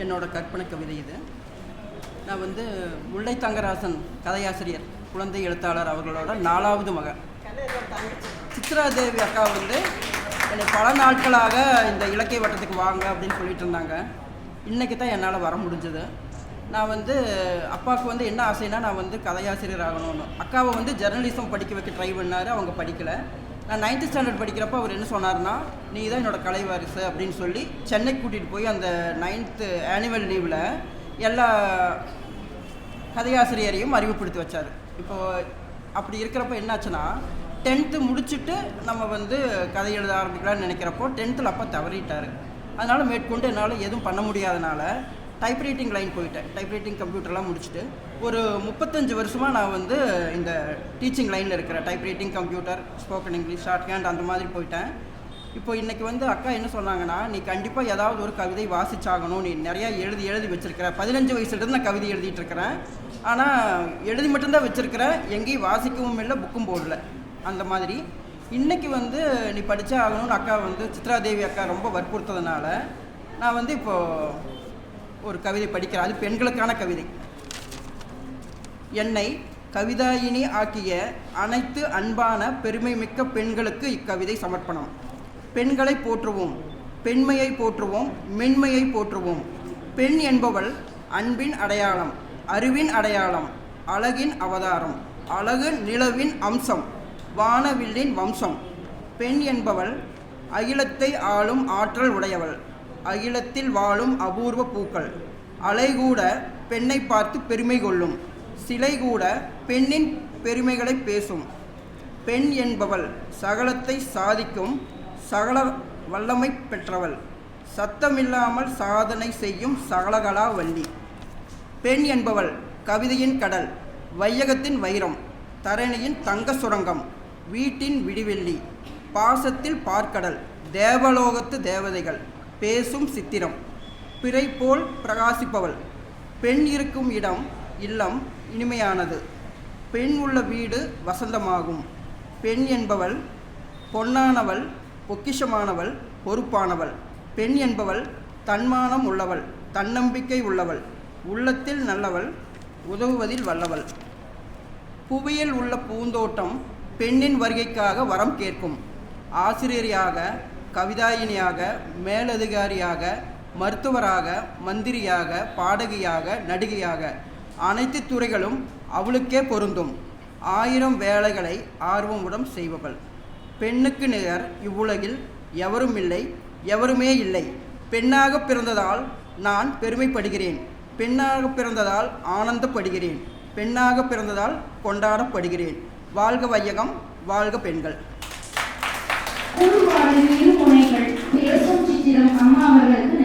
என்னோட கற்பனை கவிதை இது. நான் வந்து முல்லை தங்கராசன் கதையாசிரியர், குழந்தை எழுத்தாளர் அவர்களோட 4வது மகன். சித்ராதேவி அக்கா வந்து என்னை பல நாட்களாக இந்த இலக்கிய வட்டத்துக்கு வாங்க அப்படின்னு சொல்லிட்டு இருந்தாங்க. இன்றைக்கி தான் என்னால் வர முடிஞ்சது. நான் வந்து அப்பாவுக்கு வந்து என்ன ஆசைன்னா நான் வந்து கதையாசிரியர் ஆகணும்னு. அக்காவை வந்து ஜெர்னலிசம் படிக்க வைக்க ட்ரை பண்ணார், அவங்க படிக்கலை. நான் 9th ஸ்டாண்டர்ட் படிக்கிறப்ப அவர் என்ன சொன்னார்னா, நீ தான் என்னோடய கலை வாரிசு அப்படின்னு சொல்லி சென்னை கூட்டிகிட்டு போய் அந்த 9th ஆனுவல் லீவில் எல்லா கதையாசிரியரையும் அறிவுப்படுத்தி வச்சார். இப்போது அப்படி இருக்கிறப்ப என்னாச்சுன்னா, 10th முடிச்சுட்டு நம்ம வந்து கதை எழுத ஆரம்பிக்கலாம்னு நினைக்கிறப்போ 10th அப்போ தவறிட்டார். அதனால் மேற்கொண்டு என்னால் எதுவும் பண்ண முடியாதனால டைப்ரைட்டிங் லைன் போயிட்டேன். டைப்ரைட்டிங் கம்ப்யூட்டர்லாம் முடிச்சுட்டு ஒரு 35 வருஷமாக நான் வந்து இந்த டீச்சிங் லைனில் இருக்கிறேன். Typewriting, computer, spoken English, short hand அந்த மாதிரி போயிட்டேன். இப்போ இன்றைக்கி வந்து அக்கா என்ன சொன்னாங்கன்னா, நீ கண்டிப்பாக ஏதாவது ஒரு கவிதை வாசிச்சாகணும், நீ நிறையா எழுதி வச்சுருக்கிற. 15 வயசுலேருந்து நான் கவிதை எழுதிட்டு இருக்கிறேன். ஆனால் எழுதி மட்டும்தான் வச்சுருக்கிறேன், எங்கேயும் வாசிக்கவும் இல்லை, புக்கும் போடல. அந்த மாதிரி இன்றைக்கி வந்து நீ படித்தே ஆகணும்னு அக்கா வந்து சித்ராதேவி அக்கா ரொம்ப வற்புறுத்ததுனால நான் வந்து இப்போது ஒரு கவிதை படிக்கிறேன். அது பெண்களுக்கான கவிதை. என்னை கவிதாயினி ஆக்கிய அனைத்து அன்பான பெருமை மிக்க பெண்களுக்கு இக்கவிதை சமர்ப்பணம். பெண்களை போற்றுவோம், பெண்மையை போற்றுவோம், மென்மையை போற்றுவோம். பெண் என்பவள் அன்பின் அடையாளம், அறிவின் அடையாளம், அழகின் அவதாரம், அழகு நிலவின் அம்சம், வானவில்லின் வம்சம். பெண் என்பவள் அகிலத்தை ஆளும் ஆற்றல் உடையவள், அகிலத்தில் வாழும் அபூர்வ பூக்கள். அலை கூட பெண்ணை பார்த்து பெருமை கொள்ளும், சிலை கூட பெண்ணின் பெருமைகளை பேசும். பெண் என்பவள் சகலத்தை சாதிக்கும், சகல வல்லமை பெற்றவள், சத்தமில்லாமல் சாதனை செய்யும் சகலகலா வள்ளி. பெண் என்பவள் கவிதையின் கடல், வையகத்தின் வைரம், தரணியின் தங்க சுரங்கம், வீட்டின் விடிவெள்ளி, பாசத்தில் பார்க்கடல், தேவலோகத்து தேவதைகள், பேசும் சித்திரம், பிறை போல் பிரகாசிப்பவள். பெண் இருக்கும் இடம் இல்லம் இனிமையானது, பெண் உள்ள வீடு வசந்தமாகும். பெண் என்பவள் பொன்னானவள், பொக்கிஷமானவள், பொறுப்பானவள். பெண் என்பவள் தன்மானம் உள்ளவள், தன்னம்பிக்கை உள்ளவள், உள்ளத்தில் நல்லவள், உதவுவதில் வல்லவள். புவியில் உள்ள பூந்தோட்டம் பெண்ணின் வருகைக்காக வரம் கேட்கும். ஆசிரியராக, கவிதாயினியாக, மேலதிகாரியாக, மருத்துவராக, மந்திரியாக, பாடகியாக, நடிகையாக அனைத்து துறைகளும் அவளுக்கே பொருந்தும். 1000 வேலைகளை ஆர்வமுடன் செய்பவள். பெண்ணுக்கு நிகர் இவ்வுலகில் எவரும் இல்லை, எவருமே இல்லை. பெண்ணாக பிறந்ததால் நான் பெருமைப்படுகிறேன், பெண்ணாக பிறந்ததால் ஆனந்தப்படுகிறேன், பெண்ணாக பிறந்ததால் கொண்டாடப்படுகிறேன். வாழ்க வையகம், வாழ்க பெண்கள். பேசும் சித்திரம் அம்மா அவர்களுக்கு